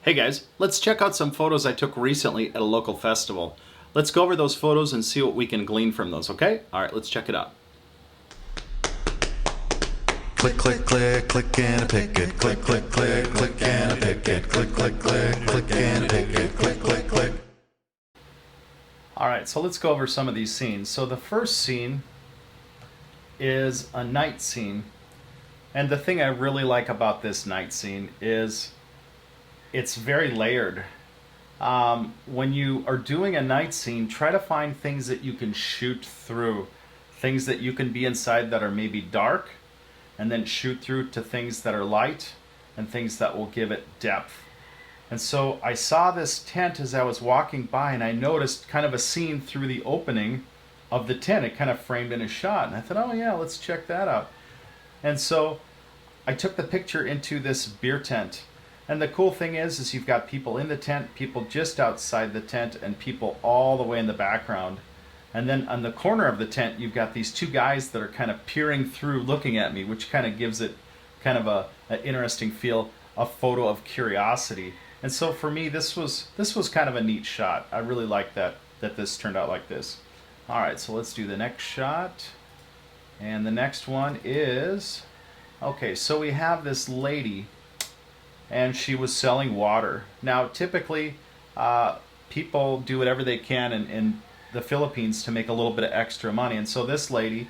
Hey guys, let's check out some photos I took recently at a local festival. Let's go over those photos and see what we can glean from those, okay? All right, let's check it out. Click, click, click, click and a pick it. Click, click, click, click and a pick it. Click, click, click, click and a pick it. Click, click, click. All right, so let's go over some of these scenes. So the first scene is a night scene. And the thing I really like about this night scene is it's very layered. When you are doing a night scene, try to find things that you can shoot through, things that you can be inside that are maybe dark, and then shoot through to things that are light and things that will give it depth. And so I saw this tent as I was walking by, and I noticed kind of a scene through the opening of the tent. It kind of framed in a shot, and I thought, oh yeah, let's check that out. And so I took the picture into this beer tent. And the cool thing is you've got people in the tent, people just outside the tent, and people all the way in the background. And then on the corner of the tent, you've got these two guys that are kind of peering through, looking at me, which kind of gives it kind of an interesting feel, a photo of curiosity. And so for me, this was kind of a neat shot. I really like that this turned out like this. All right, so let's do the next shot. And the next one is, okay, so we have this lady, and she was selling water. Now, typically, people do whatever they can in the Philippines to make a little bit of extra money. And so this lady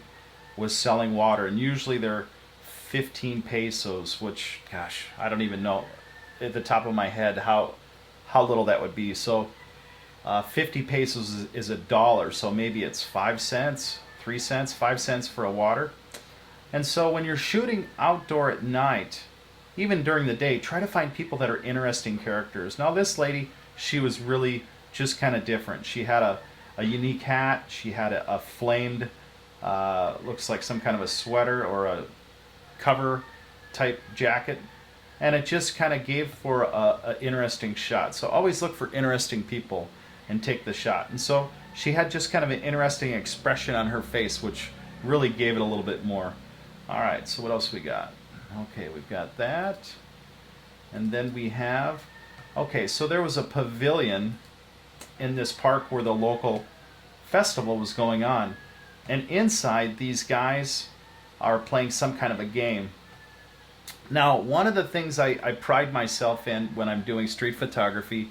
was selling water, and usually they're 15 pesos, which, gosh, I don't even know at the top of my head how little that would be. So 50 pesos is a dollar, so maybe it's 5 cents, 3 cents, 5 cents for a water. And so when you're shooting outdoor at night, even during the day, try to find people that are interesting characters. Now this lady, she was really just kind of different. She had a unique hat. She had a flamed, looks like some kind of a sweater or a cover type jacket. And it just kind of gave for a interesting shot. So always look for interesting people and take the shot. And so she had just kind of an interesting expression on her face, which really gave it a little bit more. All right, so what else we got? Okay, we've got that. And then we have, okay, so there was a pavilion in this park where the local festival was going on. And inside, these guys are playing some kind of a game. Now, one of the things I pride myself in when I'm doing street photography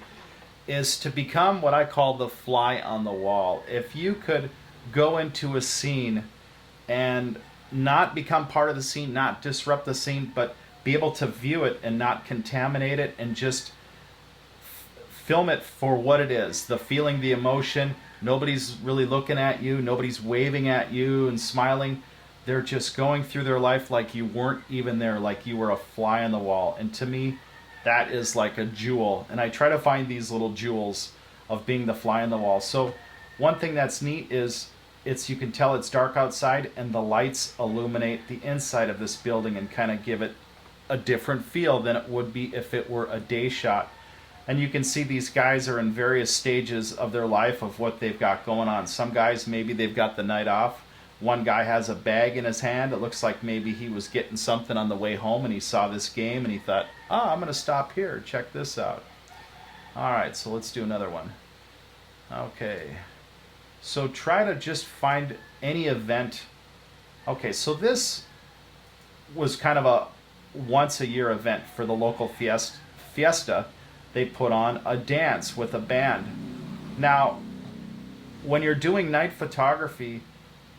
is to become what I call the fly on the wall. If you could go into a scene and not become part of the scene, not disrupt the scene, but be able to view it and not contaminate it and just film it for what it is, the feeling, the emotion. Nobody's really looking at you, nobody's waving at you and smiling. They're just going through their life like you weren't even there, like you were a fly on the wall. And to me, that is like a jewel. And I try to find these little jewels of being the fly on the wall. So one thing that's neat is you can tell it's dark outside, and the lights illuminate the inside of this building and kind of give it a different feel than it would be if it were a day shot. And you can see these guys are in various stages of their life of what they've got going on. Some guys, maybe they've got the night off. One guy has a bag in his hand. It looks like maybe he was getting something on the way home and he saw this game and he thought, I'm going to stop here, check this out. All right, so let's do another one. Okay. So try to just find any event. Okay, so this was kind of a once a year event for the local fiesta. They put on a dance with a band. Now, when you're doing night photography,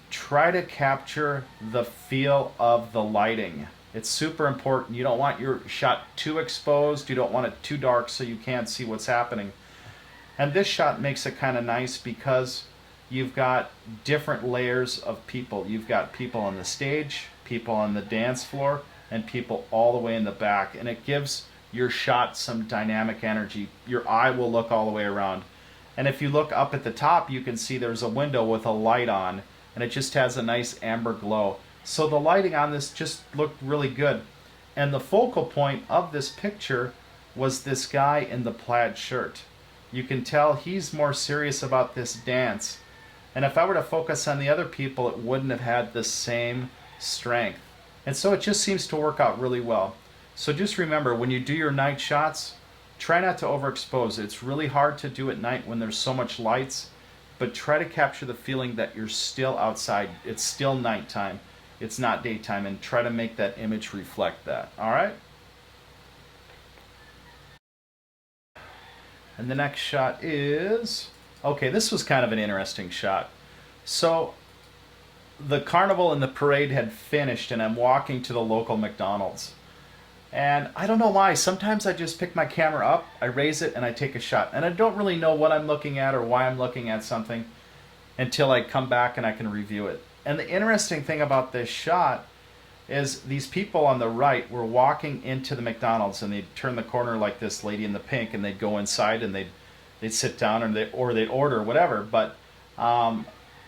try to capture the feel of the lighting. It's super important. You don't want your shot too exposed. You don't want it too dark so you can't see what's happening. And this shot makes it kind of nice because you've got different layers of people. You've got people on the stage, people on the dance floor, and people all the way in the back. And it gives your shot some dynamic energy. Your eye will look all the way around. And if you look up at the top, you can see there's a window with a light on, and it just has a nice amber glow. So the lighting on this just looked really good. And the focal point of this picture was this guy in the plaid shirt. You can tell he's more serious about this dance. And if I were to focus on the other people, it wouldn't have had the same strength. And so it just seems to work out really well. So just remember, when you do your night shots, try not to overexpose. It's really hard to do at night when there's so much lights, but try to capture the feeling that you're still outside. It's still nighttime. It's not daytime, and try to make that image reflect that. All right? And the next shot is, okay, this was kind of an interesting shot. So the carnival and the parade had finished, and I'm walking to the local McDonald's. And I don't know why, sometimes I just pick my camera up, I raise it, and I take a shot. And I don't really know what I'm looking at or why I'm looking at something until I come back and I can review it. And the interesting thing about this shot is these people on the right were walking into the McDonald's, and they'd turn the corner like this lady in the pink, and they'd go inside and they'd sit down, and they'd order whatever. But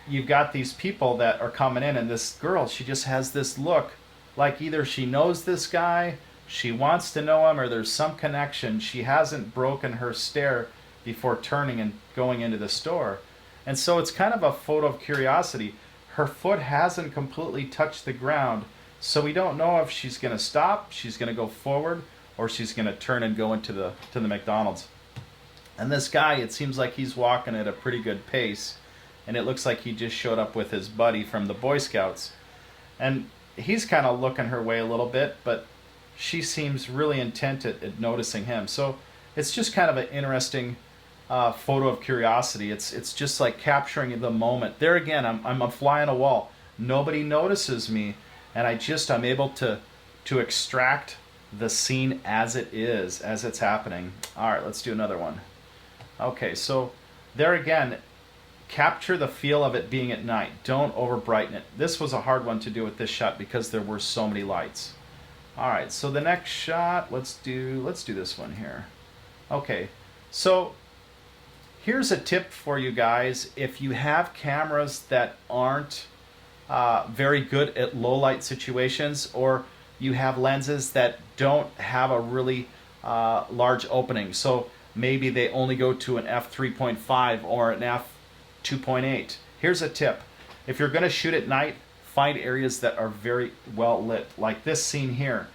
you've got these people that are coming in, and this girl, she just has this look like either she knows this guy, she wants to know him, or there's some connection. She hasn't broken her stare before turning and going into the store. And so it's kind of a photo of curiosity. Her foot hasn't completely touched the ground, so we don't know if she's going to stop, she's going to go forward, or she's going to turn and go into the McDonald's. And this guy, it seems like he's walking at a pretty good pace, and it looks like he just showed up with his buddy from the Boy Scouts. And he's kind of looking her way a little bit, but she seems really intent at noticing him. So it's just kind of an interesting photo of curiosity. It's just like capturing the moment. There again, I'm a fly on a wall. Nobody notices me, and I'm able to extract the scene as it is, as it's happening. All right, let's do another one. Okay, so there again, capture the feel of it being at night. Don't over brighten it. This was a hard one to do with this shot because there were so many lights. All right, so the next shot, let's do this one here. Okay, so here's a tip for you guys. If you have cameras that aren't very good at low light situations, or you have lenses that don't have a really large opening, so maybe they only go to an f3.5 or an f2.8. Here's a tip. If you're going to shoot at night, find areas that are very well lit. Like this scene here.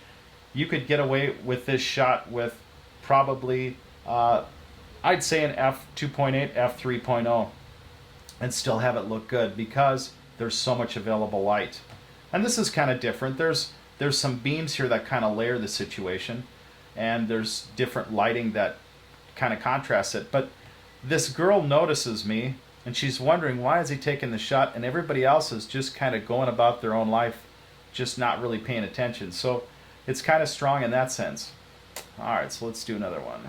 You could get away with this shot with probably, I'd say an f2.8, f3.0, and still have it look good because there's so much available light. And this is kind of different. There's some beams here that kind of layer the situation, and there's different lighting that kind of contrasts it. But this girl notices me, and she's wondering, why is he taking the shot? And everybody else is just kind of going about their own life, just not really paying attention. So it's kind of strong in that sense. All right, so let's do another one.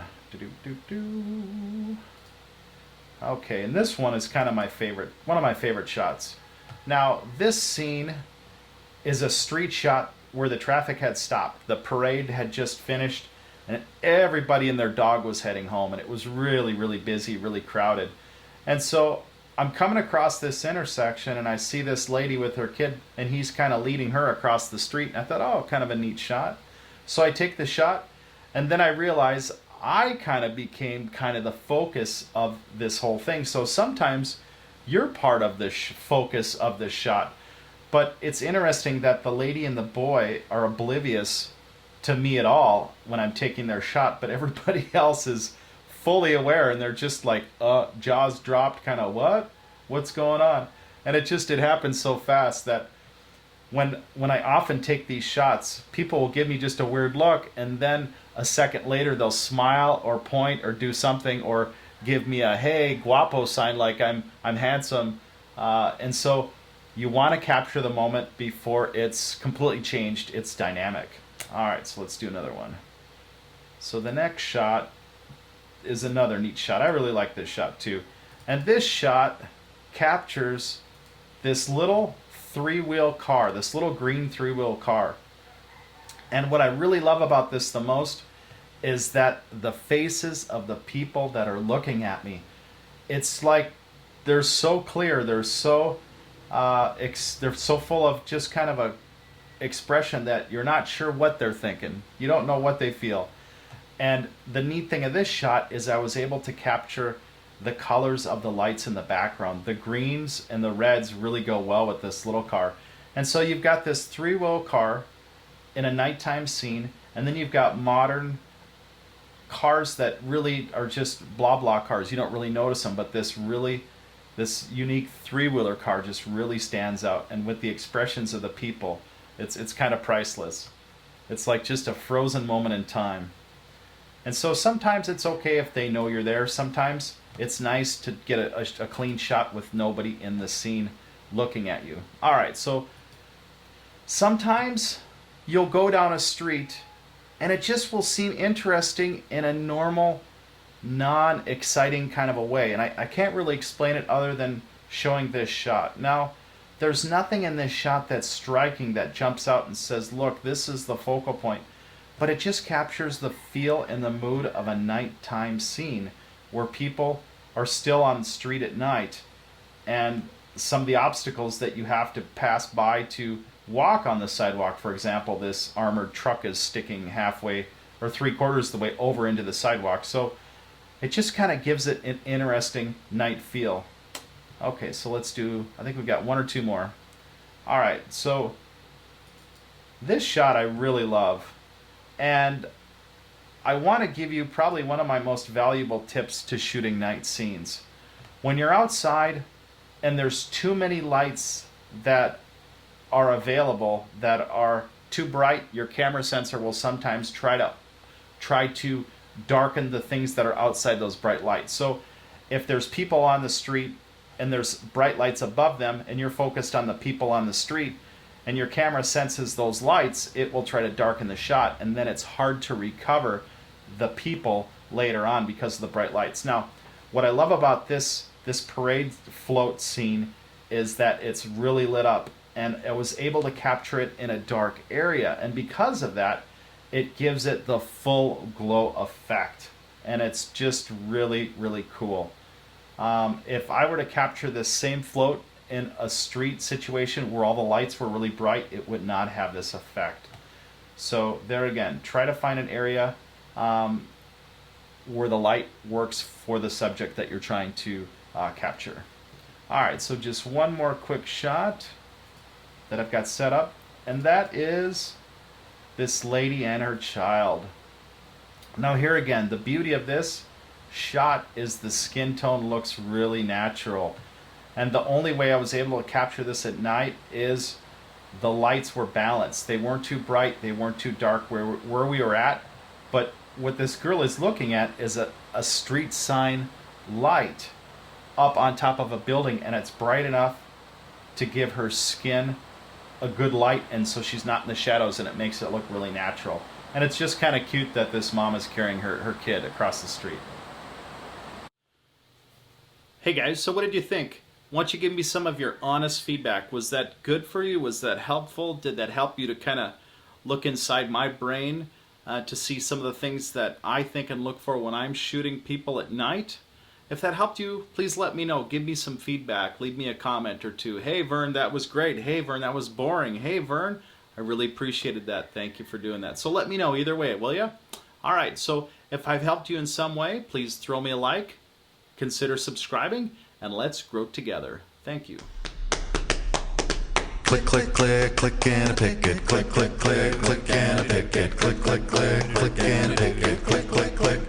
Okay, and this one is kind of my favorite, one of my favorite shots. Now, this scene is a street shot where the traffic had stopped. The parade had just finished, and everybody and their dog was heading home, and it was really, really busy, really crowded. And so I'm coming across this intersection, and I see this lady with her kid, and he's kind of leading her across the street. And I thought, oh, kind of a neat shot. So I take the shot, and then I realize I kind of became kind of the focus of this whole thing. So sometimes you're part of the focus of this shot. But it's interesting that the lady and the boy are oblivious to me at all when I'm taking their shot, but everybody else is fully aware, and they're just like, jaws dropped, kind of, what's going on? And it happens so fast that when I often take these shots, people will give me just a weird look, and then a second later they'll smile or point or do something or give me a hey guapo sign, like I'm handsome. And so you want to capture the moment before it's completely changed its dynamic. All right, so let's do another one. So the next shot is another neat shot. I really like this shot too. And this shot captures this little three-wheel car, this little green three-wheel car. And what I really love about this the most is that the faces of the people that are looking at me, it's like they're so clear, they're so full of just kind of a expression that you're not sure what they're thinking. You don't know what they feel. And the neat thing of this shot is I was able to capture the colors of the lights in the background. The greens and the reds really go well with this little car. And so you've got this three-wheel car in a nighttime scene, and then you've got modern cars that really are just blah blah cars. You don't really notice them, but this unique three-wheeler car just really stands out. And with the expressions of the people, it's kind of priceless. It's like just a frozen moment in time. And so sometimes it's okay if they know you're there. Sometimes it's nice to get a clean shot with nobody in the scene looking at you. All right, so sometimes you'll go down a street and it just will seem interesting in a normal, non-exciting kind of a way. And I can't really explain it other than showing this shot. Now, there's nothing in this shot that's striking that jumps out and says, look, this is the focal point. But it just captures the feel and the mood of a nighttime scene where people are still on the street at night, and some of the obstacles that you have to pass by to walk on the sidewalk. For example, this armored truck is sticking halfway or 3/4 the way over into the sidewalk. So it just kind of gives it an interesting night feel. Okay, so let's do, I think we've got one or two more. All right, so this shot I really love. And I want to give you probably one of my most valuable tips to shooting night scenes. When you're outside and there's too many lights that are available that are too bright, your camera sensor will sometimes try to darken the things that are outside those bright lights. So if there's people on the street and there's bright lights above them and you're focused on the people on the street, and your camera senses those lights, it will try to darken the shot, and then it's hard to recover the people later on because of the bright lights. Now, what I love about this parade float scene is that it's really lit up, and I was able to capture it in a dark area, and because of that, it gives it the full glow effect, and it's just really, really cool. If I were to capture this same float in a street situation where all the lights were really bright, it would not have this effect. So there again, try to find an area where the light works for the subject that you're trying to capture. All right, so just one more quick shot that I've got set up, and that is this lady and her child. Now here again, the beauty of this shot is the skin tone looks really natural. And the only way I was able to capture this at night is the lights were balanced. They weren't too bright, they weren't too dark where we were at. But what this girl is looking at is a street sign light up on top of a building, and it's bright enough to give her skin a good light, and so she's not in the shadows, and it makes it look really natural. And it's just kind of cute that this mom is carrying her kid across the street. Hey guys, so what did you think? Why don't you give me some of your honest feedback? Was that good for you? Was that helpful? Did that help you to kind of look inside my brain to see some of the things that I think and look for when I'm shooting people at night? If that helped you, please let me know. Give me some feedback. Leave me a comment or two. Hey Vern, that was great. Hey Vern, that was boring. Hey Vern, I really appreciated that. Thank you for doing that. So let me know either way, will you? All right, so if I've helped you in some way, please throw me a like, consider subscribing, and let's grow together. Thank you. Click, click, click, click and a picket. Click, click, click, click and a picket. Click, click, click, click and a picket. Click, click, click.